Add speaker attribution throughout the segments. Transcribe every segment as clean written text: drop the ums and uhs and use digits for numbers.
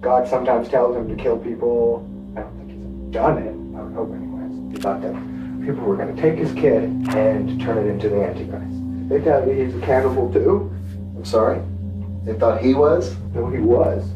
Speaker 1: God sometimes tells him to kill people. I don't think he's done it. I would hope anyways. He thought that people were going to take his kid and turn it into the Antichrist. They tell you he's a cannibal too.
Speaker 2: I'm sorry? They thought he was?
Speaker 1: No, he was.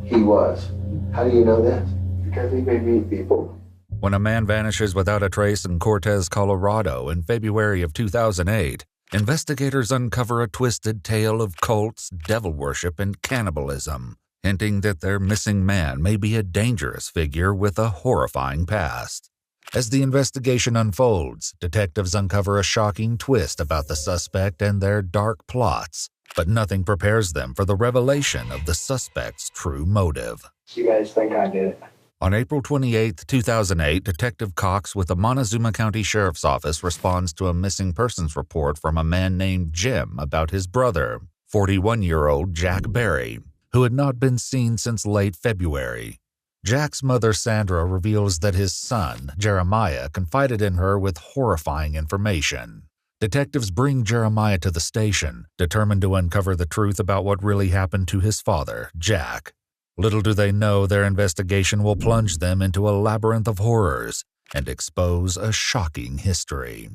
Speaker 2: He was. How do you know this?
Speaker 1: Because he made me eat people.
Speaker 3: When a man vanishes without a trace in Cortez, Colorado in February of 2008, investigators uncover a twisted tale of cults, devil worship, and cannibalism, hinting that their missing man may be a dangerous figure with a horrifying past. As the investigation unfolds, detectives uncover a shocking twist about the suspect and their dark plots, but nothing prepares them for the revelation of the suspect's true motive.
Speaker 1: You guys think I did it?
Speaker 3: On April 28, 2008, Detective Cox with the Montezuma County Sheriff's Office responds to a missing persons report from a man named Jim about his brother, 41-year-old Jack Berry, who had not been seen since late February. Jack's mother, Sandra, reveals that his son, Jeremiah, confided in her with horrifying information. Detectives bring Jeremiah to the station, determined to uncover the truth about what really happened to his father, Jack. Little do they know their investigation will plunge them into a labyrinth of horrors and expose a shocking history.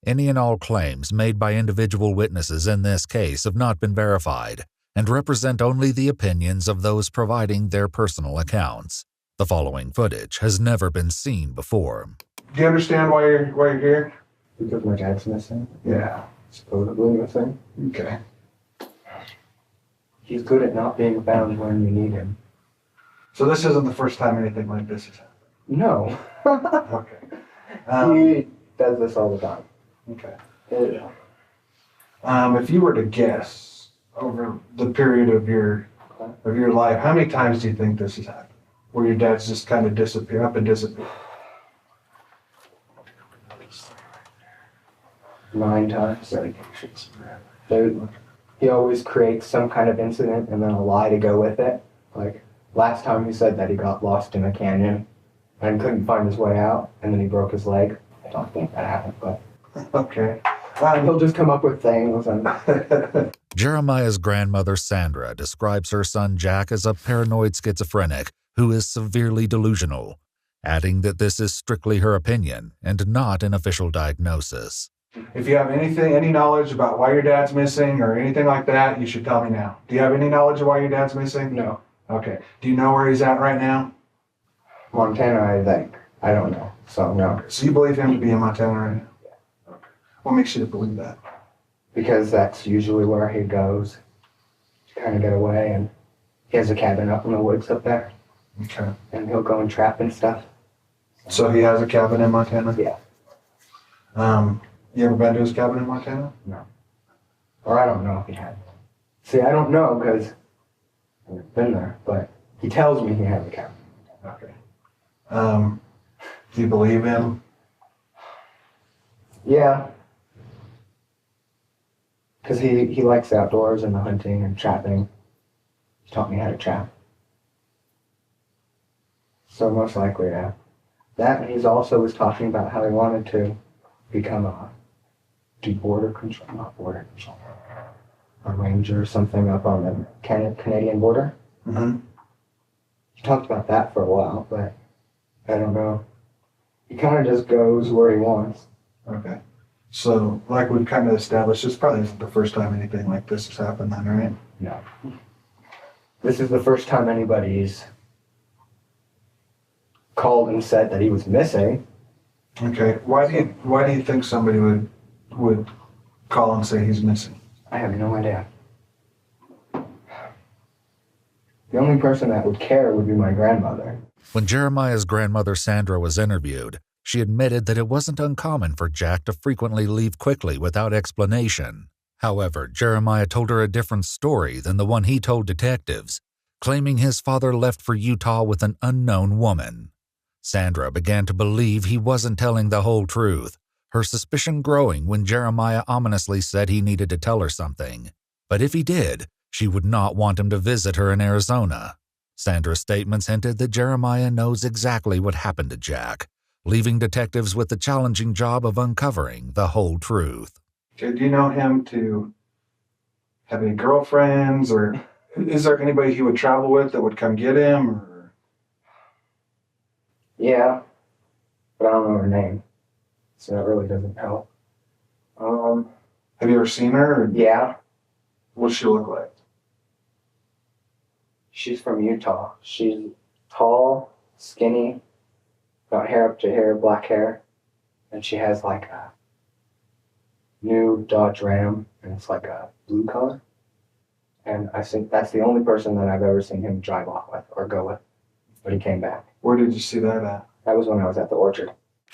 Speaker 3: Any and all claims made by individual witnesses in this case have not been verified and represent only the opinions of those providing their personal accounts. The following footage has never been seen before.
Speaker 4: Do you understand why you're here?
Speaker 1: Because my dad's missing.
Speaker 4: Yeah.
Speaker 1: Supposedly missing.
Speaker 4: Okay.
Speaker 1: He's good at not being found when you need him.
Speaker 4: So this isn't the first time anything like this has happened?
Speaker 1: No.
Speaker 4: Okay.
Speaker 1: He does this all the time.
Speaker 4: Okay.
Speaker 1: Yeah.
Speaker 4: If you were to guess over the period of your life, how many times do you think this has happened? Where your dad's just kind of disappear?
Speaker 1: 9 times. He always creates some kind of incident and then a lie to go with it. Like last time he said that he got lost in a canyon and couldn't find his way out, and then he broke his leg. I don't think that happened, but
Speaker 4: Okay.
Speaker 1: he'll just come up with things. And
Speaker 3: Jeremiah's grandmother, Sandra, describes her son Jack as a paranoid schizophrenic who is severely delusional, adding that this is strictly her opinion and not an official diagnosis.
Speaker 4: If you have any knowledge about why your dad's missing or anything like that, you should tell me now. Do you have any knowledge of why your dad's missing?
Speaker 1: no.
Speaker 4: Okay. Do you know where he's at right now?
Speaker 1: Montana, I think. I don't know. So, no.
Speaker 4: So you believe him to be in Montana right now? Yeah. Okay. What makes you believe that?
Speaker 1: Because that's usually where he goes to kind of get away, and he has a cabin up in the woods up there,
Speaker 4: Okay.
Speaker 1: and he'll go and trap and stuff.
Speaker 4: So he has a cabin in Montana?
Speaker 1: Yeah.
Speaker 4: You ever been to his cabin in Montana?
Speaker 1: No. Or I don't know if he had. See, I don't know because I've never been there, but he tells me he has a cabin.
Speaker 4: Okay. Do you believe him?
Speaker 1: Yeah. Because he likes the outdoors and the hunting and trapping. He taught me how to trap. So most likely, yeah. That, and he's also was talking about how he wanted to become do border control, not border control, a ranger or something up on the Canadian border.
Speaker 4: Mm-hmm.
Speaker 1: He talked about that for a while, but I don't know. He kind of just goes where he wants.
Speaker 4: Okay. So, like we've kind of established, this probably isn't the first time anything like this has happened then, right?
Speaker 1: No. This is the first time anybody's called and said that he was missing.
Speaker 4: Okay. Why do you think somebody would call and say he's missing?
Speaker 1: I have no idea. The only person that would care would be my grandmother.
Speaker 3: When Jeremiah's grandmother, Sandra, was interviewed, she admitted that it wasn't uncommon for Jack to frequently leave quickly without explanation. However, Jeremiah told her a different story than the one he told detectives, claiming his father left for Utah with an unknown woman. Sandra began to believe he wasn't telling the whole truth, her suspicion growing when Jeremiah ominously said he needed to tell her something. But if he did, she would not want him to visit her in Arizona. Sandra's statements hinted that Jeremiah knows exactly what happened to Jack, leaving detectives with the challenging job of uncovering the whole truth.
Speaker 4: Okay, do you know him to have any girlfriends, or Is there anybody he would travel with that would come get him? Or
Speaker 1: Yeah, but I don't know her name, so that really doesn't help.
Speaker 4: have you ever seen her? Or
Speaker 1: Yeah,
Speaker 4: what's she look like?
Speaker 1: she's from Utah. She's tall, skinny, got hair up to here, black hair, and she has like a new Dodge Ram, and it's like a blue color. And I think that's the only person that I've ever seen him drive off with or go with. But he came back.
Speaker 4: Where did you see that at?
Speaker 1: That was when I was at the orchard.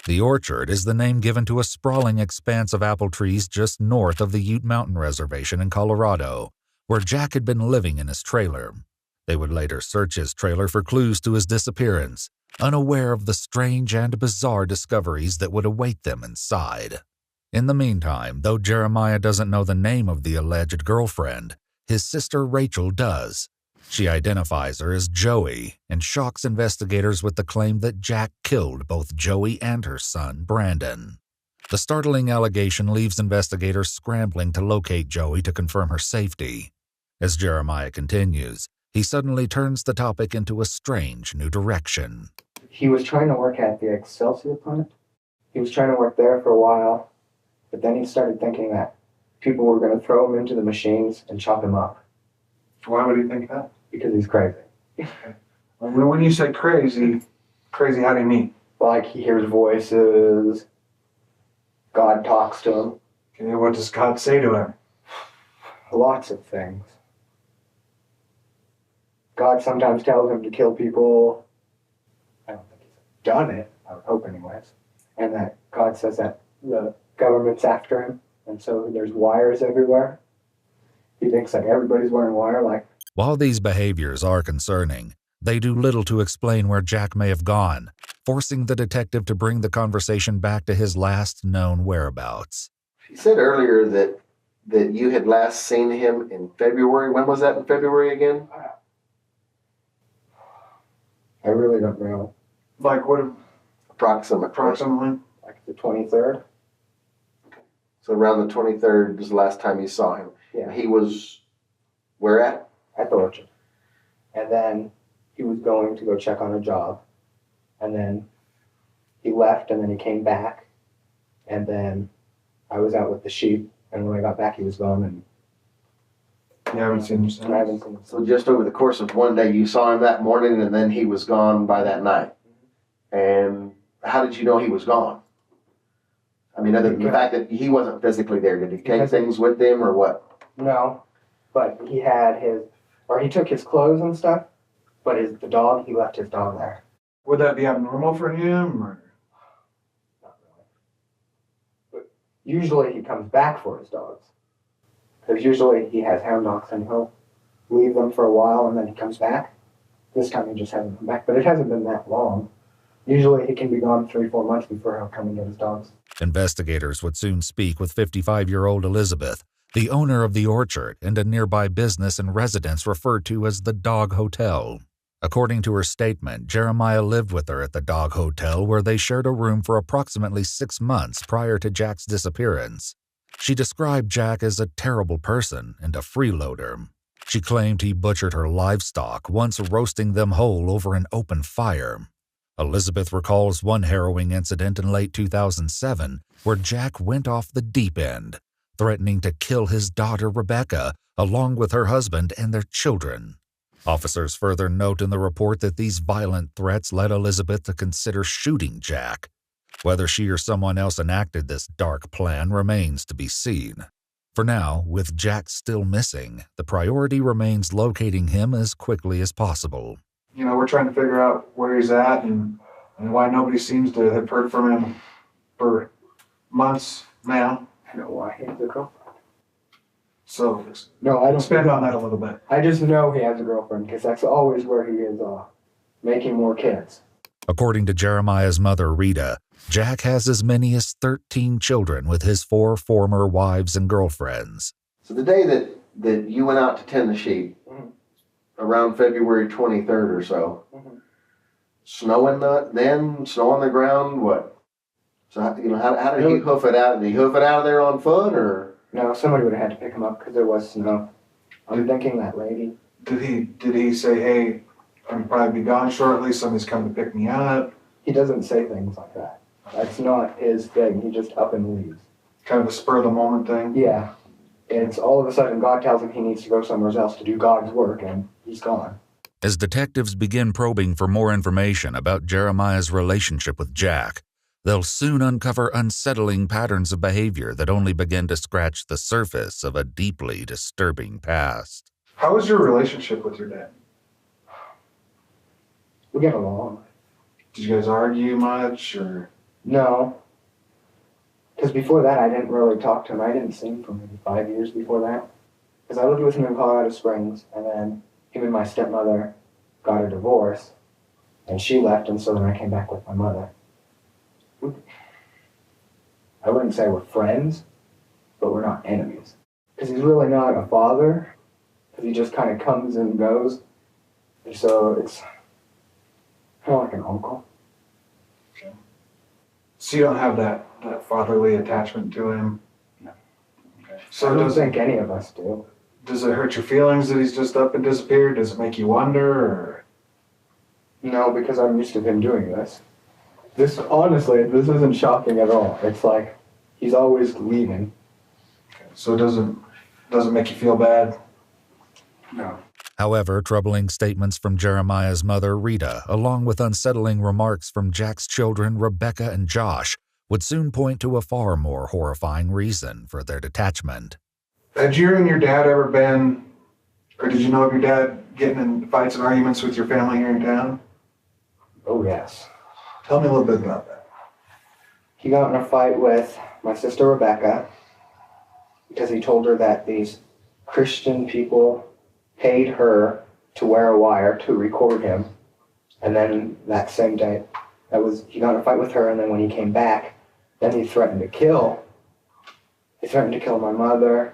Speaker 3: The Orchard is the name given to a sprawling expanse of apple trees just north of the Ute Mountain Reservation in Colorado, where Jack had been living in his trailer. They would later search his trailer for clues to his disappearance, unaware of the strange and bizarre discoveries that would await them inside. In the meantime, though Jeremiah doesn't know the name of the alleged girlfriend, his sister Rachel does. She identifies her as Joey and shocks investigators with the claim that Jack killed both Joey and her son, Brandon. The startling allegation leaves investigators scrambling to locate Joey to confirm her safety. As Jeremiah continues, he suddenly turns the topic into a strange new direction.
Speaker 1: He was trying to work at the Excelsior plant. He was trying to work there for a while, but then he started thinking that people were going to throw him into the machines and chop him up
Speaker 4: Why would he think that?
Speaker 1: because he's crazy.
Speaker 4: When you say crazy, crazy, how do you mean?
Speaker 1: Like he hears voices, God talks to him,
Speaker 4: Okay, what does God say to him?
Speaker 1: lots of things. God sometimes tells him to kill people. I don't think he's done it, I would hope anyways. And that God says that the government's after him, and so there's wires everywhere. He thinks that everybody's wearing wire, like,
Speaker 3: While these behaviors are concerning, they do little to explain where Jack may have gone, forcing the detective to bring the conversation back to his last known whereabouts.
Speaker 2: You said earlier that you had last seen him in February. When was that in February again?
Speaker 1: I really don't know.
Speaker 4: Like what
Speaker 2: Approximately.
Speaker 1: Like the 23rd?
Speaker 2: So around the 23rd was the last time you saw him.
Speaker 1: Yeah,
Speaker 2: He was where at?
Speaker 1: at the orchard. And then he was going to go check on a job. And then he left, and then he came back. And then I was out with the sheep, and when I got back, he was gone, and
Speaker 4: You haven't seen him
Speaker 1: I
Speaker 4: since?
Speaker 1: haven't seen him
Speaker 2: So
Speaker 1: since.
Speaker 2: just over the course of one day, you saw him that morning, and then he was gone by that night. And how did you know he was gone? I mean, other than the fact that he wasn't physically there, did he take things with him or what?
Speaker 1: No, but he had he took his clothes and stuff, but the dog, he left his dog there.
Speaker 4: Would that be abnormal for him? Or?
Speaker 1: Not really. But usually he comes back for his dogs. Because usually he has hound dogs and he'll leave them for a while and then he comes back. This time he just hasn't come back, but it hasn't been that long. Usually he can be gone 3-4 months before he'll come and get his dogs.
Speaker 3: Investigators would soon speak with 55-year-old Elizabeth, the owner of the orchard and a nearby business and residence referred to as the Dog Hotel. According to her statement, Jeremiah lived with her at the Dog Hotel, where they shared a room for approximately 6 months prior to Jack's disappearance. She described Jack as a terrible person and a freeloader. She claimed he butchered her livestock, once roasting them whole over an open fire. Elizabeth recalls one harrowing incident in late 2007 where Jack went off the deep end, threatening to kill his daughter Rebecca, along with her husband and their children. Officers further note in the report that these violent threats led Elizabeth to consider shooting Jack. Whether she or someone else enacted this dark plan remains to be seen. For now, with Jack still missing, the priority remains locating him as quickly as possible.
Speaker 4: You know, we're trying to figure out where he's at and why nobody seems to have heard from him for months now.
Speaker 1: I know why he has a girlfriend.
Speaker 4: So
Speaker 1: No, I don't.
Speaker 4: expand on that a little bit.
Speaker 1: I just know he has a girlfriend because that's always where he is making more kids.
Speaker 3: According to Jeremiah's mother, Rita, Jack has as many as 13 children with his 4 former wives and girlfriends.
Speaker 2: So the day that you went out to tend the sheep, around February 23rd or so, snowing then, snow on the ground, what? So how did he hoof it out? Did he hoof it out of there on foot or?
Speaker 1: No, somebody would have had to pick him up because there was snow. I'm thinking that lady
Speaker 4: Did he say, hey, I'm probably be gone shortly, somebody's coming to pick me up?
Speaker 1: He doesn't say things like that. That's not his thing. He just up and leaves.
Speaker 4: Kind of a spur of the moment thing?
Speaker 1: Yeah. It's all of a sudden God tells him he needs to go somewhere else to do God's work, and he's gone.
Speaker 3: As detectives begin probing for more information about Jeremiah's relationship with Jack, they'll soon uncover unsettling patterns of behavior that only begin to scratch the surface of a deeply disturbing past.
Speaker 4: How was your relationship with your dad?
Speaker 1: We get along.
Speaker 4: Did you guys argue much, or?
Speaker 1: No. Because before that, I didn't really talk to him. I didn't see him for maybe 5 years before that. Because I lived with him in Colorado Springs, and then him and my stepmother got a divorce, and she left, and so then I came back with my mother. I wouldn't say we're friends, but we're not enemies. Because he's really not a father, because he just kind of comes and goes. And so it's kind of like an uncle.
Speaker 4: So you don't have that fatherly attachment to him?
Speaker 1: No.
Speaker 4: Okay.
Speaker 1: I
Speaker 4: So
Speaker 1: don't think any of us do.
Speaker 4: does it hurt your feelings that he's just up and disappeared? Does it make you wonder, or?
Speaker 1: No, because I'm used to him doing this. Honestly, this isn't shocking at all. It's like he's always leaving.
Speaker 4: So it doesn't make you feel bad?
Speaker 1: No.
Speaker 3: However, troubling statements from Jeremiah's mother, Rita, along with unsettling remarks from Jack's children, Rebecca and Josh, would soon point to a far more horrifying reason for their detachment.
Speaker 4: Had you and your dad ever been, or did you know of your dad getting in fights and arguments with your family here in town?
Speaker 1: Oh, yes.
Speaker 4: Tell me a little bit about that.
Speaker 1: He got in a fight with my sister Rebecca because he told her that these Christian people paid her to wear a wire to record him. And then that same day, he got in a fight with her, and then when he came back, then he threatened to kill. He threatened to kill my mother,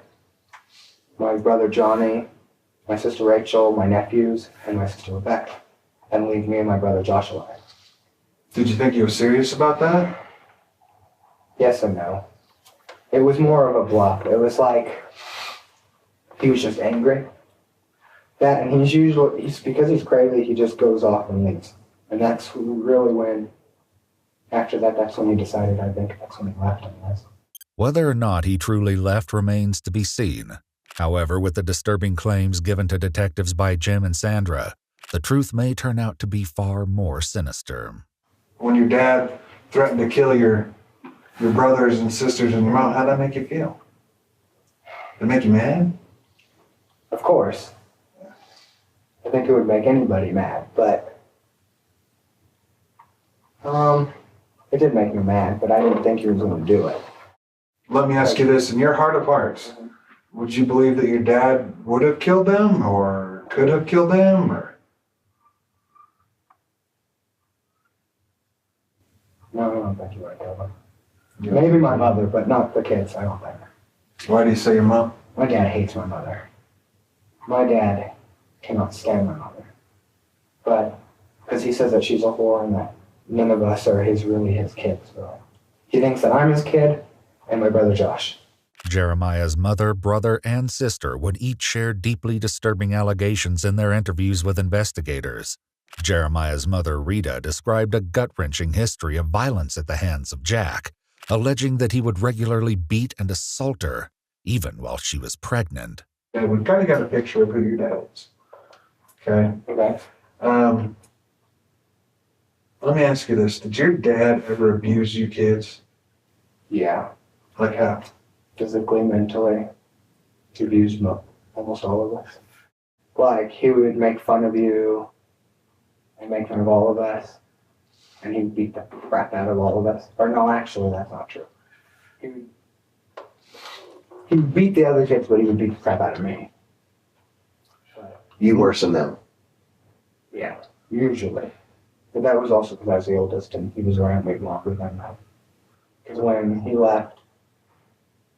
Speaker 1: my brother Johnny, my sister Rachel, my nephews, and my sister Rebecca, and leave me and my brother Josh alive.
Speaker 4: Did you think he was serious about that?
Speaker 1: Yes and no. It was more of a bluff. It was like he was just angry. That, and because he's crazy, he just goes off and leaves. And that's really when, after that, that's when he decided, I think that's when he left on this.
Speaker 3: Whether or not he truly left remains to be seen. However, with the disturbing claims given to detectives by Jim and Sandra, the truth may turn out to be far more sinister.
Speaker 4: When your dad threatened to kill your brothers and sisters and your mom, how'd that make you feel? Did it make you mad?
Speaker 1: Of course. I think it would make anybody mad, but it did make me mad, but I didn't think he was going to do it.
Speaker 4: Let me ask you this, in your heart of hearts, would you believe that your dad would have killed them or could have killed them, or?
Speaker 1: No, I don't think he would have killed them. Maybe my mother, but not the kids, I don't think.
Speaker 4: Why do you say your mom?
Speaker 1: My dad hates my mother. My dad cannot stand my mother. But, because he says that she's a whore and that none of us are really his kids. So he thinks that I'm his kid and my brother Josh.
Speaker 3: Jeremiah's mother, brother, and sister would each share deeply disturbing allegations in their interviews with investigators. Jeremiah's mother, Rita, described a gut-wrenching history of violence at the hands of Jack, alleging that he would regularly beat and assault her, even while she was pregnant.
Speaker 4: Yeah, we've kind of got a picture of who your dad is. Okay?
Speaker 1: Okay.
Speaker 4: Let me ask you this. Did your dad ever abuse you kids?
Speaker 1: Yeah.
Speaker 4: Like how?
Speaker 1: Physically, mentally. He abused almost all of us. Like, he would make fun of you and make fun of all of us. And he'd beat the crap out of all of us. Or no, actually, that's not true. He would beat the other kids, but he would beat the crap out of me.
Speaker 2: You worse than them.
Speaker 1: Yeah, usually. But that was also because I was the oldest and he was around way longer than that. Because when he left,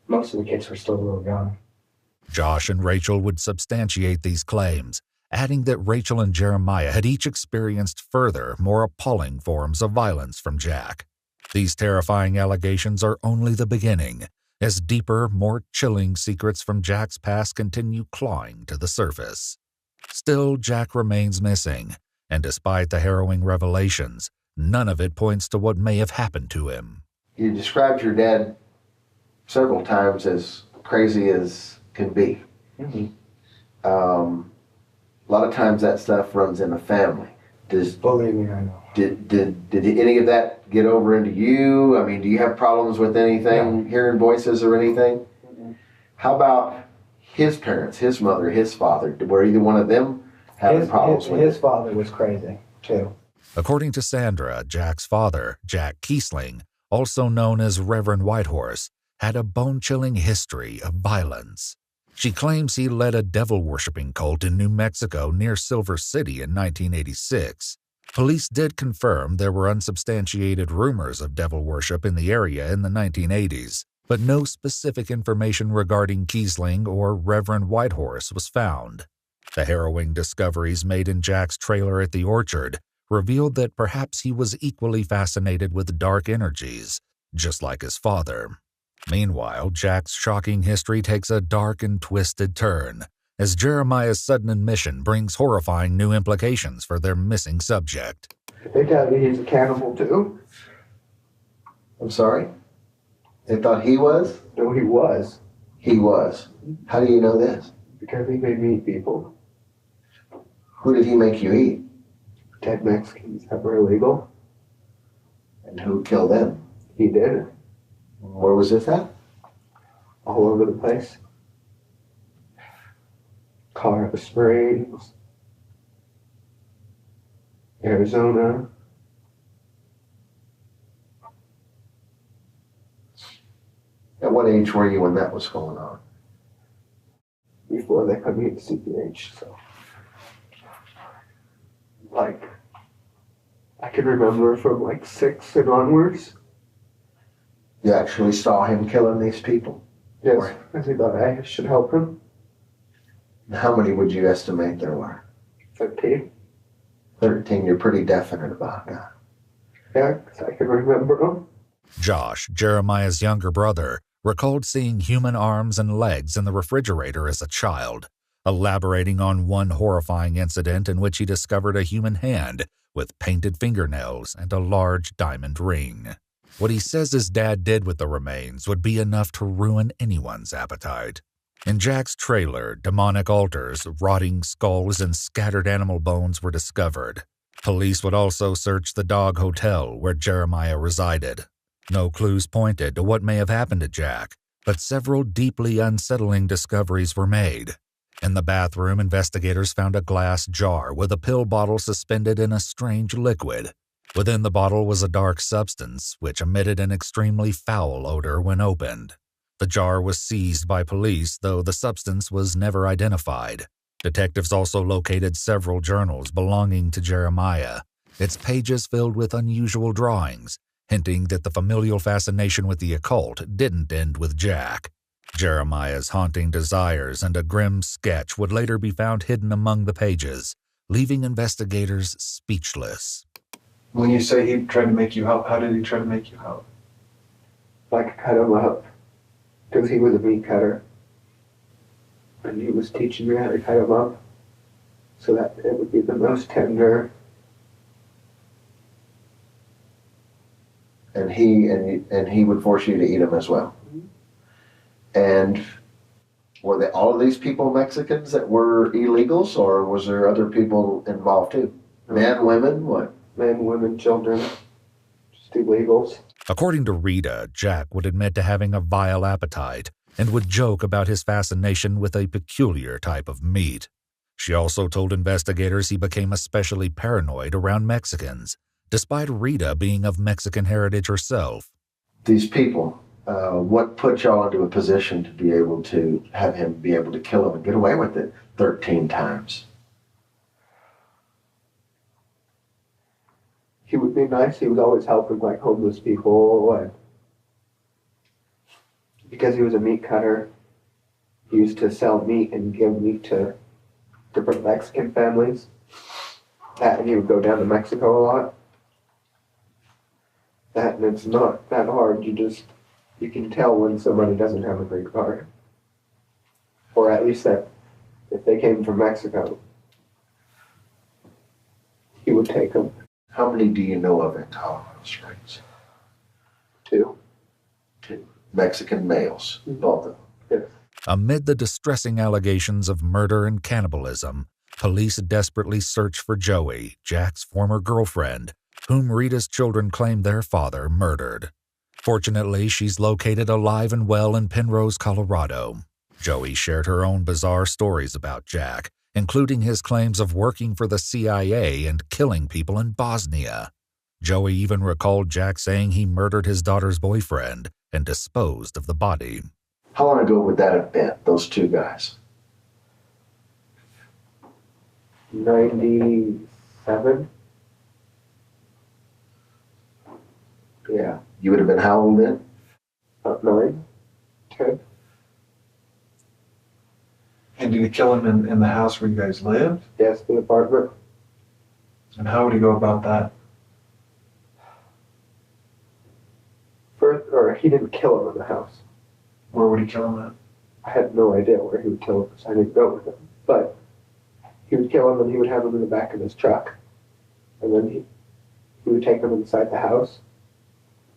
Speaker 1: most of the kids were still real young.
Speaker 3: Josh and Rachel would substantiate these claims, adding that Rachel and Jeremiah had each experienced further, more appalling forms of violence from Jack. These terrifying allegations are only the beginning, as deeper, more chilling secrets from Jack's past continue clawing to the surface. Still, Jack remains missing, and despite the harrowing revelations, none of it points to what may have happened to him.
Speaker 2: You described your dad several times as crazy as can be. A lot of times that stuff runs in a family.
Speaker 1: Believe me, I know.
Speaker 2: Did any of that get over into you? I mean, do you have problems with anything, hearing voices or anything? How about his parents, his mother, his father? Were either one of them having problems with
Speaker 1: his
Speaker 2: it?
Speaker 1: father was crazy, too.
Speaker 3: According to Sandra, Jack's father, Jack Kiesling, also known as Reverend Whitehorse, had a bone-chilling history of violence. She claims he led a devil-worshipping cult in New Mexico near Silver City in 1986. Police did confirm there were unsubstantiated rumors of devil worship in the area in the 1980s, but no specific information regarding Kiesling or Reverend Whitehorse was found. The harrowing discoveries made in Jack's trailer at the orchard revealed that perhaps he was equally fascinated with dark energies, just like his father. Meanwhile, Jack's shocking history takes a dark and twisted turn, as Jeremiah's sudden admission brings horrifying new implications for their missing subject.
Speaker 1: They tell me he's a cannibal, too.
Speaker 2: I'm sorry? They thought he was?
Speaker 1: No, he was.
Speaker 2: He was. How do you know this?
Speaker 1: Because he made me eat people.
Speaker 2: Who did he make you eat?
Speaker 1: Dead Mexicans that were illegal.
Speaker 2: And who killed them?
Speaker 1: He did.
Speaker 2: Where was this at?
Speaker 1: All over the place. Colorado Springs, Arizona.
Speaker 2: At what age were you when that was going on?
Speaker 1: Before they put me in CPH, so. Like, I can remember from like 6 and onwards.
Speaker 2: You actually saw him killing these people?
Speaker 1: Yes, I think that I should help him.
Speaker 2: How many would you estimate there were?
Speaker 1: 13.
Speaker 2: 13, you're pretty definite about that.
Speaker 1: Yeah, because I can remember them.
Speaker 3: Josh, Jeremiah's younger brother, recalled seeing human arms and legs in the refrigerator as a child, elaborating on one horrifying incident in which he discovered a human hand with painted fingernails and a large diamond ring. What he says his dad did with the remains would be enough to ruin anyone's appetite. In Jack's trailer, demonic altars, rotting skulls, and scattered animal bones were discovered. Police would also search the Dog Hotel where Jeremiah resided. No clues pointed to what may have happened to Jack, but several deeply unsettling discoveries were made. In the bathroom, investigators found a glass jar with a pill bottle suspended in a strange liquid. Within the bottle was a dark substance which emitted an extremely foul odor when opened. The jar was seized by police, though the substance was never identified. Detectives also located several journals belonging to Jeremiah, its pages filled with unusual drawings, hinting that the familial fascination with the occult didn't end with Jack. Jeremiah's haunting desires and a grim sketch would later be found hidden among the pages, leaving investigators speechless.
Speaker 4: When you say he tried to make you help, how did he try to make you help?
Speaker 1: Like, cut him up. Because he was a meat cutter. And he was teaching me how to cut him up so that it would be the most tender.
Speaker 2: And he would force you to eat them as well. And were they all of these people Mexicans that were illegals, or was there other people involved too? Men, women, what?
Speaker 1: Men, women, children, just illegals.
Speaker 3: According to Rita, Jack would admit to having a vile appetite and would joke about his fascination with a peculiar type of meat. She also told investigators he became especially paranoid around Mexicans, despite Rita being of Mexican heritage herself.
Speaker 2: These people, what put y'all into a position to be able to have him be able to kill them and get away with it 13 times?
Speaker 1: He would be nice. He was always helping like homeless people, and because he was a meat cutter, he used to sell meat and give meat to different Mexican families. And he would go down to Mexico a lot. And it's not that hard. You can tell when somebody doesn't have a green card, or at least that if they came from Mexico, he would take them.
Speaker 2: How many do you know of in Colorado Springs?
Speaker 1: 2.
Speaker 2: Mexican males, both of them.
Speaker 3: Amid the distressing allegations of murder and cannibalism, police desperately search for Joey, Jack's former girlfriend, whom Rita's children claim their father murdered. Fortunately, she's located alive and well in Penrose, Colorado. Joey shared her own bizarre stories about Jack, including his claims of working for the CIA and killing people in Bosnia. Joey even recalled Jack saying he murdered his daughter's boyfriend and disposed of the body.
Speaker 2: How long ago would that have been, those 2 guys?
Speaker 1: 97? Yeah.
Speaker 2: You would have been how old then?
Speaker 1: About 9, 10.
Speaker 4: And did he kill him in the house where you guys lived?
Speaker 1: Yes, the apartment.
Speaker 4: And how would he go about that?
Speaker 1: He didn't kill him in the house.
Speaker 4: Where would he kill him at?
Speaker 1: I had no idea where he would kill him because I didn't go with him. But he would kill him and he would have him in the back of his truck. And then he would take him inside the house.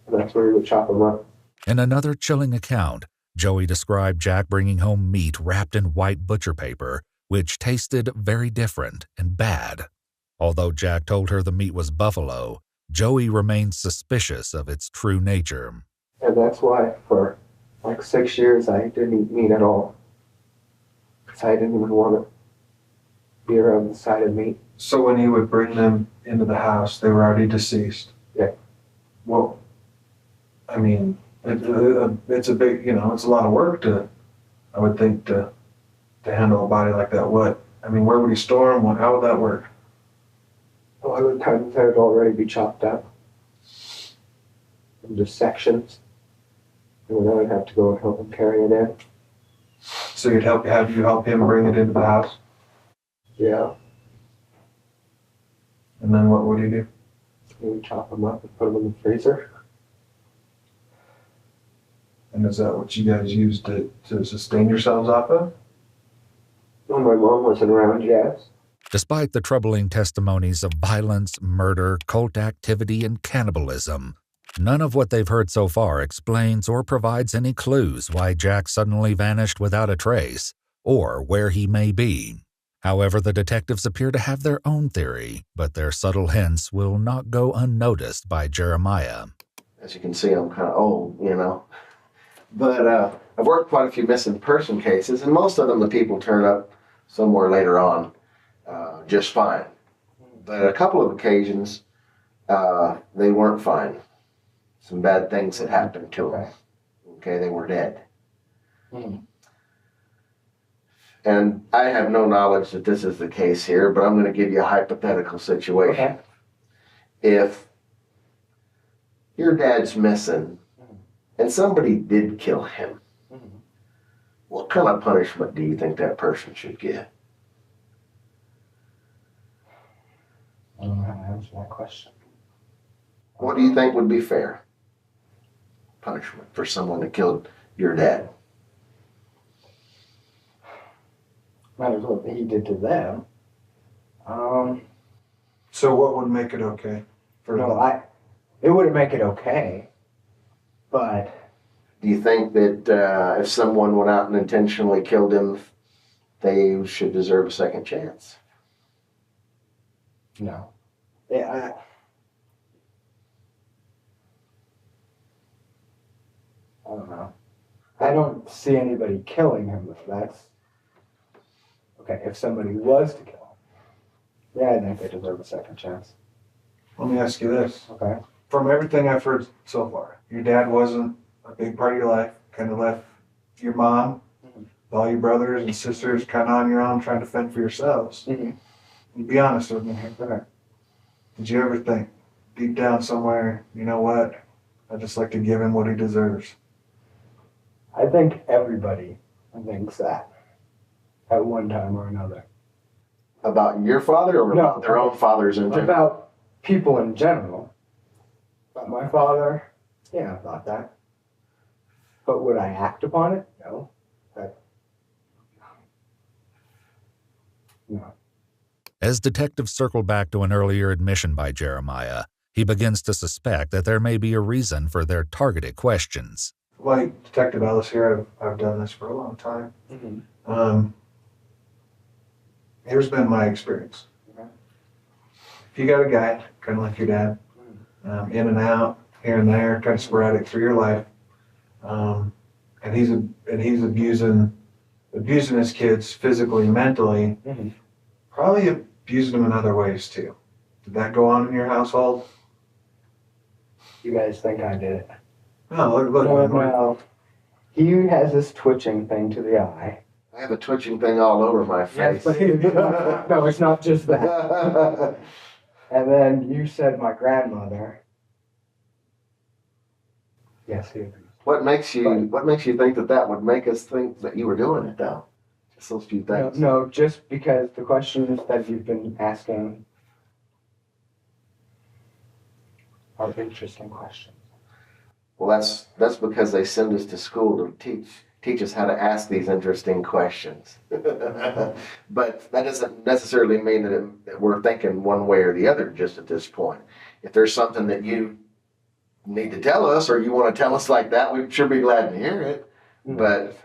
Speaker 1: And that's where he would chop him up.
Speaker 3: In another chilling account, Joey described Jack bringing home meat wrapped in white butcher paper, which tasted very different and bad. Although Jack told her the meat was buffalo, Joey remained suspicious of its true nature.
Speaker 1: And that's why for like 6 years I didn't eat meat at all. Because I didn't even want to be around the side of meat.
Speaker 4: So when he would bring them into the house, they were already deceased?
Speaker 1: Yeah.
Speaker 4: Well, I mean, it's a big, it's a lot of work I would think, to handle a body like that. Where would he store them? How would that work?
Speaker 1: A lot of the times they would already be chopped up into sections. And then I would have to go and help him carry it in.
Speaker 4: So have you help him bring it into the house?
Speaker 1: Yeah.
Speaker 4: And then what would he do?
Speaker 1: We would chop them up and put them in the freezer.
Speaker 4: And is that what you guys use to sustain yourselves off of?
Speaker 1: When my mom wasn't around, yes.
Speaker 3: Despite the troubling testimonies of violence, murder, cult activity, and cannibalism, none of what they've heard so far explains or provides any clues why Jack suddenly vanished without a trace, or where he may be. However, the detectives appear to have their own theory, but their subtle hints will not go unnoticed by Jeremiah.
Speaker 2: As you can see, I'm kind of old, But I've worked quite a few missing person cases, and most of them the people turn up somewhere later on just fine. But a couple of occasions, they weren't fine. Some bad things had happened to them. Okay, they were dead. And I have no knowledge that this is the case here, but I'm going to give you a hypothetical situation.
Speaker 1: Okay.
Speaker 2: If your dad's missing and somebody did kill him, what kind of punishment do you think that person should get?
Speaker 1: I don't know how to answer that question.
Speaker 2: What do you think would be fair punishment for someone that killed your dad?
Speaker 1: Matters what he did to them.
Speaker 4: So what would make it okay?
Speaker 1: It wouldn't make it okay. But
Speaker 2: Do you think that if someone went out and intentionally killed him, they should deserve a second chance?
Speaker 1: no. Yeah, I don't know. I don't see anybody killing him. That's okay. If somebody was to kill him, yeah, I think they deserve a second chance.
Speaker 4: Let me ask you this.
Speaker 1: Okay.
Speaker 4: From everything I've heard so far, your dad wasn't a big part of your life, kind of left your mom, with all your brothers and sisters kind of on your own trying to fend for yourselves.
Speaker 1: Mm-hmm.
Speaker 4: Be honest with me.
Speaker 1: Okay.
Speaker 4: Did you ever think, deep down somewhere, you know what? I'd just like to give him what he deserves.
Speaker 1: I think everybody thinks that at one time or another.
Speaker 2: About your father or
Speaker 1: No.
Speaker 2: about their own fathers in general?
Speaker 1: About people in general. About my father, yeah, I thought that. But would I act upon it? No. No.
Speaker 3: As detectives circle back to an earlier admission by Jeremiah, he begins to suspect that there may be a reason for their targeted questions.
Speaker 4: Like Detective Ellis here, I've done this for a long time. Here's been my experience.
Speaker 1: Okay.
Speaker 4: If you got a guy, kind of like your dad, in and out, here and there, kind of sporadic through your life, and he's abusing his kids physically, mentally, probably abusing them in other ways too. Did that go on in your household?
Speaker 1: You guys think I did it?
Speaker 4: No, look.
Speaker 1: Well, he has this twitching thing to the eye.
Speaker 2: I have a twitching thing all over my face.
Speaker 1: Yes, but no, it's not just that. And then you said my grandmother. Yes, he agrees.
Speaker 2: What makes you think that would make us think that you were doing it though? Just those few things.
Speaker 1: No, just because the questions that you've been asking are interesting questions.
Speaker 2: Well, that's because they send us to school to teach us how to ask these interesting questions. But that doesn't necessarily mean that we're thinking one way or the other just at this point. If there's something that you need to tell us or you want to tell us like that, we'd sure be glad to hear it. But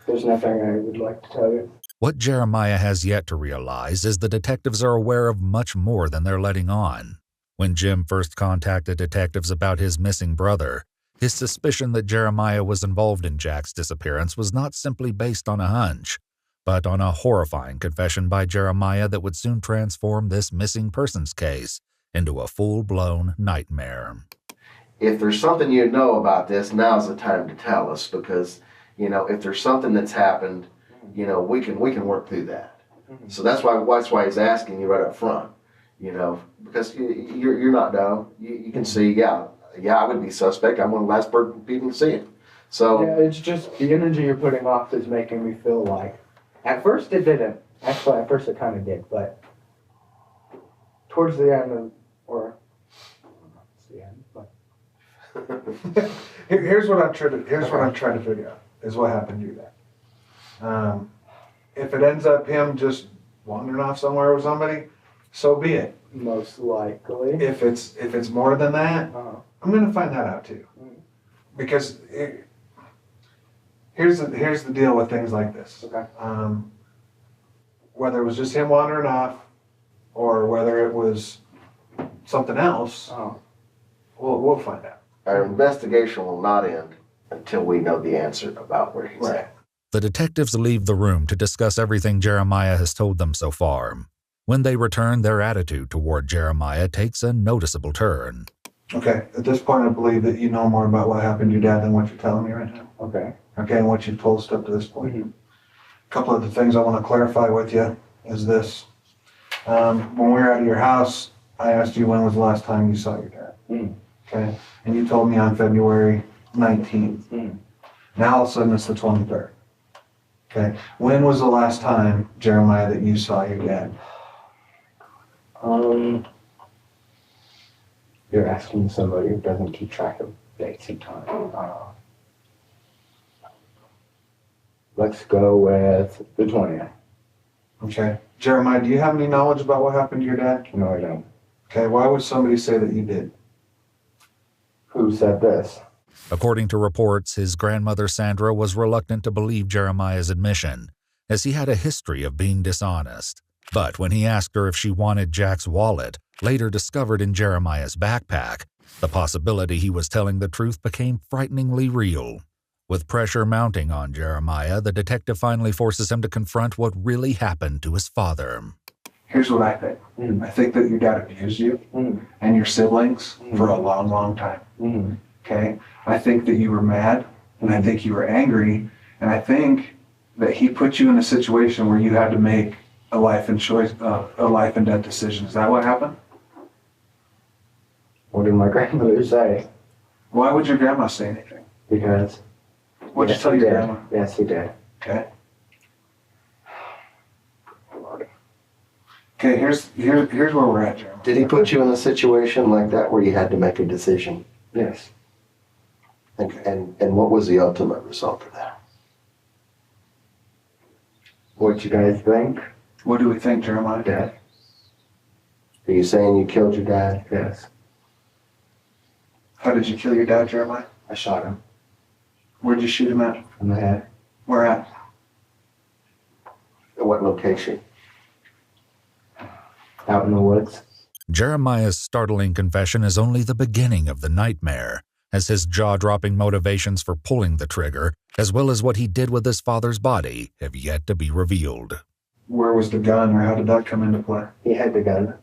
Speaker 1: there's nothing I would like to tell you.
Speaker 3: What Jeremiah has yet to realize is the detectives are aware of much more than they're letting on. When Jim first contacted detectives about his missing brother, his suspicion that Jeremiah was involved in Jack's disappearance was not simply based on a hunch, but on a horrifying confession by Jeremiah that would soon transform this missing persons case into a full-blown nightmare.
Speaker 2: if there's something you know about this, now's the time to tell us, because, you know, if there's something that's happened, you know, we can work through that. So that's why he's asking you right up front, you know, because you're not dumb. You can see, yeah, I would be suspect. I'm one of the last people to see it. So
Speaker 1: yeah, it's just the energy you're putting off is making me feel like. At first it didn't. Actually, at first it kind of did, but towards the end of, or not the end, but
Speaker 4: Here's what I'm trying to figure out is what happened to you then. If it ends up him just wandering off somewhere with somebody, so be it.
Speaker 1: most likely.
Speaker 4: If it's more than that, I'm gonna find that out too. Because here's the deal with things like this.
Speaker 1: Okay.
Speaker 4: Whether it was just him wandering off, or whether it was something else, we'll find out.
Speaker 2: our investigation will not end until we know the answer about where he's at.
Speaker 3: The detectives leave the room to discuss everything Jeremiah has told them so far. When they return, their attitude toward Jeremiah takes a noticeable turn.
Speaker 4: Okay, at this point I believe that you know more about what happened to your dad than what you're telling me right now.
Speaker 1: Okay.
Speaker 4: Okay, and what you've told us up to this point. A couple of the things I want to clarify with you is this. When we were out of your house, I asked you when was the last time you saw your dad. Okay, and you told me on February 19th. Now all of a sudden it's the 23rd. Okay, when was the last time, Jeremiah, that you saw your dad?
Speaker 1: You're asking somebody who doesn't keep track of dates and time. Let's go with the 20th.
Speaker 4: Okay, Jeremiah, do you have any knowledge about what happened to your dad?
Speaker 1: No, I don't.
Speaker 4: Okay, why would somebody say that you did?
Speaker 1: Who said this?
Speaker 3: According to reports, his grandmother Sandra was reluctant to believe Jeremiah's admission, as he had a history of being dishonest. But when he asked her if she wanted Jack's wallet, later discovered in Jeremiah's backpack, the possibility he was telling the truth became frighteningly real. With pressure mounting on Jeremiah, the detective finally forces him to confront what really happened to his father.
Speaker 4: Here's what I think. I think that your dad abused you and your siblings for a long, long time. Okay? I think that you were mad, and I think you were angry, and I think that he put you in a situation where you had to make a life and death decision. Is that what happened?
Speaker 1: What did my grandmother say?
Speaker 4: Why would your grandma say anything?
Speaker 1: Because.
Speaker 4: What'd you tell your grandma?
Speaker 1: Yes, he did.
Speaker 4: Okay. Okay, here's where we're at, Jeremy.
Speaker 2: Did he put you in a situation like that where you had to make a decision?
Speaker 1: Yes.
Speaker 2: And what was the ultimate result of that?
Speaker 1: What you guys think?
Speaker 4: What do we think, Jeremiah?
Speaker 1: Death.
Speaker 2: Are you saying you killed your dad?
Speaker 1: Yes.
Speaker 4: How did you kill your dad, Jeremiah?
Speaker 1: I shot him
Speaker 4: Where'd you shoot him at?
Speaker 1: in the head.
Speaker 4: Where at?
Speaker 2: At what location?
Speaker 1: Out in the woods.
Speaker 3: Jeremiah's startling confession is only the beginning of the nightmare, as his jaw-dropping motivations for pulling the trigger, as well as what he did with his father's body, have yet to be revealed.
Speaker 4: Where was the gun, or how did that come into play?
Speaker 1: He had the gun.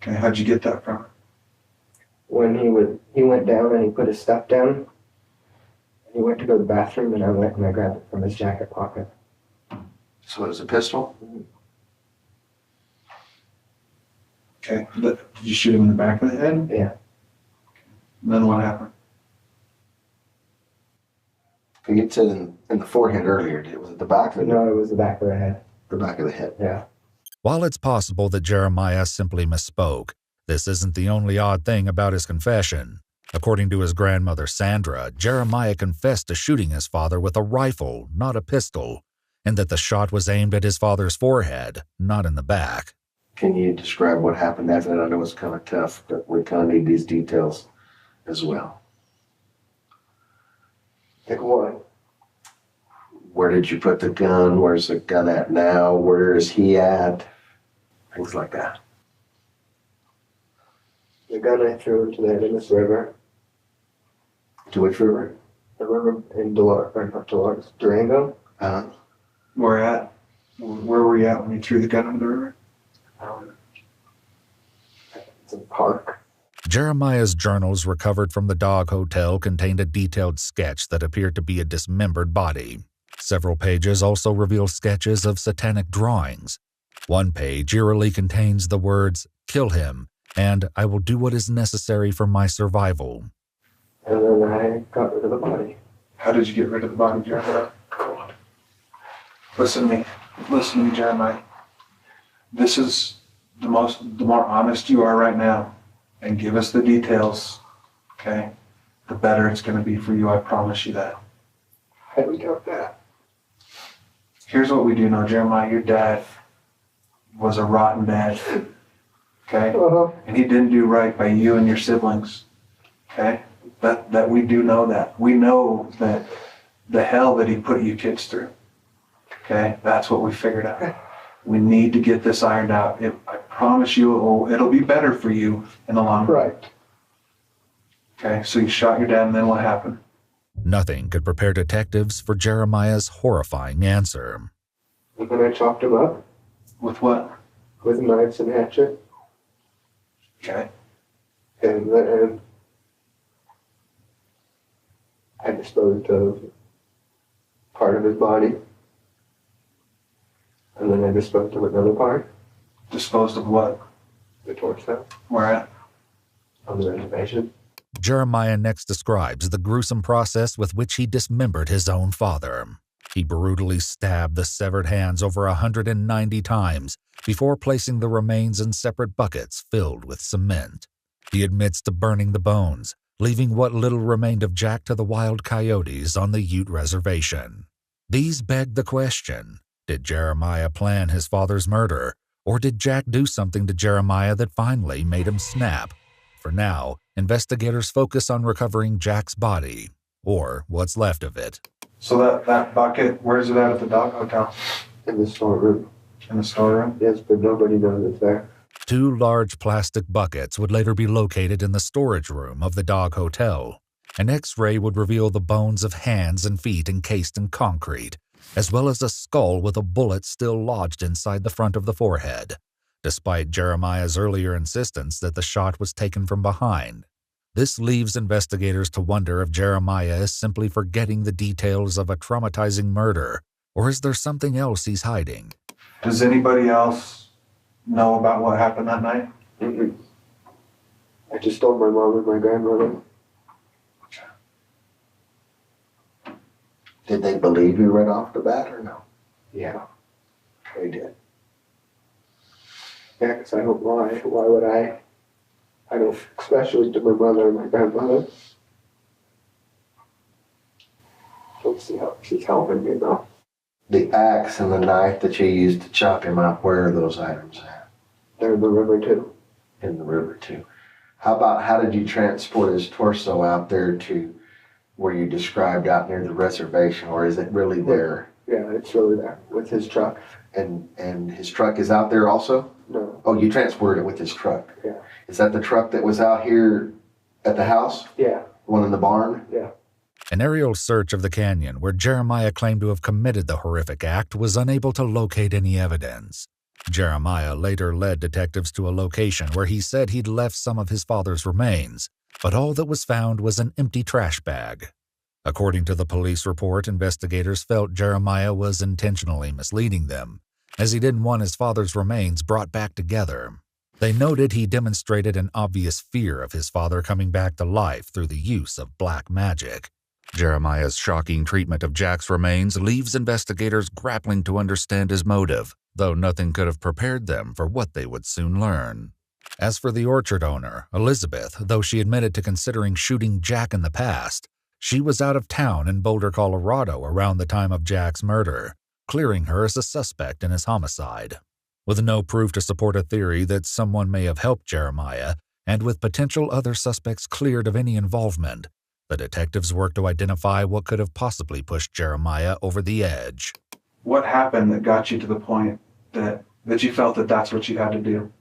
Speaker 4: Okay, how'd you get that from?
Speaker 1: When he went down and he put his stuff down. He went to go to the bathroom, and I went and I grabbed it from his jacket pocket.
Speaker 2: So it was a pistol?
Speaker 4: Okay, did you shoot him in the back of the head?
Speaker 1: Yeah.
Speaker 4: And then what happened?
Speaker 2: You said in the forehead earlier. Was it the back of the
Speaker 1: No, it was the back of the head.
Speaker 2: The back of the head.
Speaker 1: Yeah.
Speaker 3: While it's possible that Jeremiah simply misspoke, this isn't the only odd thing about his confession. According to his grandmother Sandra, Jeremiah confessed to shooting his father with a rifle, not a pistol, and that the shot was aimed at his father's forehead, not in the back.
Speaker 2: Can you describe what happened after that? I know it's kind of tough, but we kind of need these details as well.
Speaker 1: Like what?
Speaker 2: Where did you put the gun? Where's the gun at now? Where is he at? Things like that.
Speaker 1: The gun I threw into the Ennis River.
Speaker 2: To which river?
Speaker 1: The river in Dolores, Durango.
Speaker 4: Where at? Where were you at when you threw the gun into the river?
Speaker 1: It's a park.
Speaker 3: Jeremiah's journals recovered from the Dog Hotel contained a detailed sketch that appeared to be a dismembered body. Several pages also reveal sketches of satanic drawings. One page eerily contains the words, "Kill him," and "I will do what is necessary for my survival."
Speaker 1: And then I got rid of the body.
Speaker 4: How did you get rid of the body, Jeremiah? Listen to me, Jeremiah. This is the more honest you are right now, and give us the details, okay? The better it's going to be for you, I promise you that.
Speaker 1: How do we doubt that?
Speaker 4: Here's what we do know, Jeremiah. Your dad was a rotten dad, okay? And he didn't do right by you and your siblings, okay? That we do know that. We know that the hell that he put you kids through, okay? That's what we figured out. We need to get this ironed out. I promise you it'll be better for you in the long run.
Speaker 1: Right.
Speaker 4: Okay, so you shot your dad, and then what happened?
Speaker 3: Nothing could prepare detectives for Jeremiah's horrifying answer.
Speaker 1: And then I chopped him up
Speaker 4: With what?
Speaker 1: with knives and hatchet.
Speaker 4: Okay.
Speaker 1: And then I disposed of part of his body. And then I disposed of another part,
Speaker 4: Disposed of what?
Speaker 1: the torso,
Speaker 4: Where at?
Speaker 1: on the reservation.
Speaker 3: Jeremiah next describes the gruesome process with which he dismembered his own father. He brutally stabbed the severed hands over 190 times before placing the remains in separate buckets filled with cement. He admits to burning the bones, leaving what little remained of Jack to the wild coyotes on the Ute Reservation. These beg the question, did Jeremiah plan his father's murder, or did Jack do something to Jeremiah that finally made him snap? For now, investigators focus on recovering Jack's body, or what's left of it.
Speaker 4: So that bucket, where's it at the Dog Hotel?
Speaker 1: In the storeroom.
Speaker 4: In the storeroom?
Speaker 1: Yes, but nobody knows it's there.
Speaker 3: 2 large plastic buckets would later be located in the storage room of the Dog Hotel. An X-ray would reveal the bones of hands and feet encased in concrete, as well as a skull with a bullet still lodged inside the front of the forehead, despite Jeremiah's earlier insistence that the shot was taken from behind. This leaves investigators to wonder if Jeremiah is simply forgetting the details of a traumatizing murder, or is there something else he's hiding?
Speaker 4: Does anybody else know about what happened that night?
Speaker 1: Mm-mm. I just told my mom and my grandmother.
Speaker 2: Did they believe you right off the bat or no?
Speaker 1: Yeah.
Speaker 2: They did.
Speaker 1: Yeah, because I don't lie. Why would I? I don't, especially to my mother and my grandmother. Don't see how she's helping me though.
Speaker 2: The axe and the knife that you used to chop him up, where are those items at?
Speaker 1: They're in the river too.
Speaker 2: in the river too. How did you transport his torso out there to where you described out near the reservation, or is it really there?
Speaker 1: Yeah, it's really there with his truck.
Speaker 2: And his truck is out there also?
Speaker 1: No.
Speaker 2: Oh, you transported it with his truck?
Speaker 1: Yeah.
Speaker 2: Is that the truck that was out here at the house?
Speaker 1: Yeah.
Speaker 2: One in the barn?
Speaker 1: Yeah.
Speaker 3: An aerial search of the canyon where Jeremiah claimed to have committed the horrific act was unable to locate any evidence. Jeremiah later led detectives to a location where he said he'd left some of his father's remains, but all that was found was an empty trash bag. According to the police report, investigators felt Jeremiah was intentionally misleading them, as he didn't want his father's remains brought back together. They noted he demonstrated an obvious fear of his father coming back to life through the use of black magic. Jeremiah's shocking treatment of Jack's remains leaves investigators grappling to understand his motive, though nothing could have prepared them for what they would soon learn. As for the orchard owner, Elizabeth, though she admitted to considering shooting Jack in the past, she was out of town in Boulder, Colorado around the time of Jack's murder, clearing her as a suspect in his homicide. With no proof to support a theory that someone may have helped Jeremiah, and with potential other suspects cleared of any involvement, the detectives worked to identify what could have possibly pushed Jeremiah over the edge.
Speaker 4: What happened that got you to the point that you felt that that's what you had to do?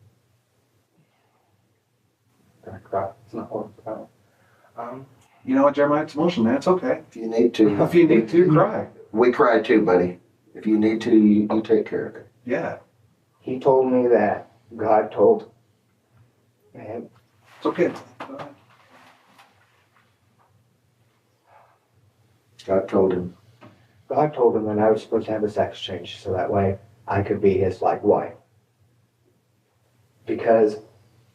Speaker 1: It's not what it's about.
Speaker 4: You know what, Jeremiah? It's emotional, man. It's okay.
Speaker 2: If you need to.
Speaker 4: If you need to, cry.
Speaker 2: We cry too, buddy. If you need to, you take care of it.
Speaker 4: Yeah.
Speaker 1: He told me that God told him.
Speaker 4: It's okay.
Speaker 2: God told him.
Speaker 1: God told him that I was supposed to have a sex change so that way I could be his wife. Because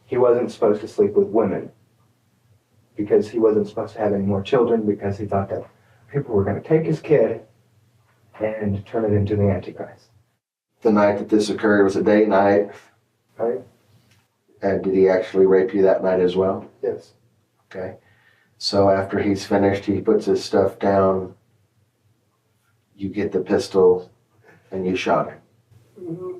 Speaker 1: he wasn't supposed to sleep with women. Because he wasn't supposed to have any more children, because he thought that people were going to take his kid and turn it into the Antichrist.
Speaker 2: The night that this occurred was a day night.
Speaker 1: Right?
Speaker 2: And did he actually rape you that night as well?
Speaker 1: Yes.
Speaker 2: Okay. So after he's finished, he puts his stuff down. You get the pistol and you shot him.
Speaker 1: Mm-hmm.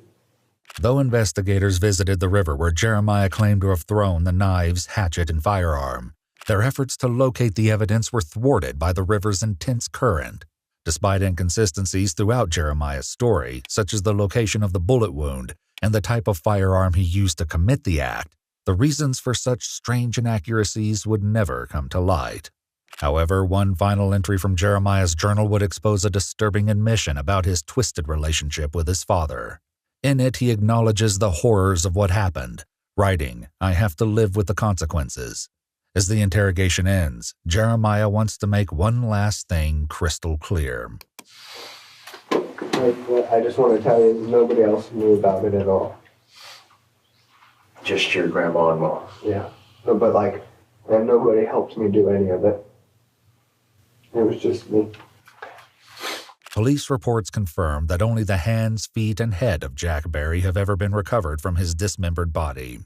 Speaker 3: Though investigators visited the river where Jeremiah claimed to have thrown the knives, hatchet, and firearm, their efforts to locate the evidence were thwarted by the river's intense current. Despite inconsistencies throughout Jeremiah's story, such as the location of the bullet wound and the type of firearm he used to commit the act, the reasons for such strange inaccuracies would never come to light. However, one final entry from Jeremiah's journal would expose a disturbing admission about his twisted relationship with his father. In it, he acknowledges the horrors of what happened, writing, "I have to live with the consequences." As the interrogation ends, Jeremiah wants to make one last thing crystal clear.
Speaker 1: I just want to tell you, nobody else knew about it at all.
Speaker 2: Just your grandma and mom.
Speaker 1: Yeah. But and nobody helped me do any of it. It was just me.
Speaker 3: Police reports confirm that only the hands, feet, and head of Jack Berry have ever been recovered from his dismembered body.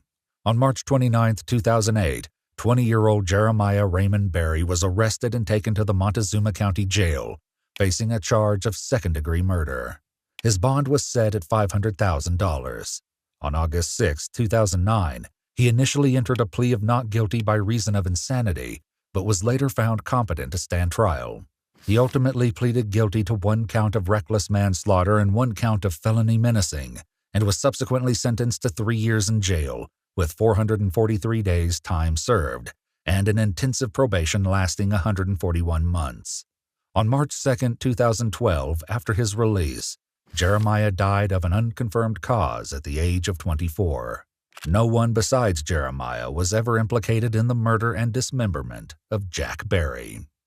Speaker 3: On March 29, 2008, 20-year-old Jeremiah Raymond Berry was arrested and taken to the Montezuma County Jail, facing a charge of second-degree murder. His bond was set at $500,000. On August 6, 2009, he initially entered a plea of not guilty by reason of insanity, but was later found competent to stand trial. He ultimately pleaded guilty to 1 count of reckless manslaughter and 1 count of felony menacing, and was subsequently sentenced to 3 years in jail, with 443 days time served, and an intensive probation lasting 141 months. On March 2, 2012, after his release, Jeremiah died of an unconfirmed cause at the age of 24. No one besides Jeremiah was ever implicated in the murder and dismemberment of Jack Berry.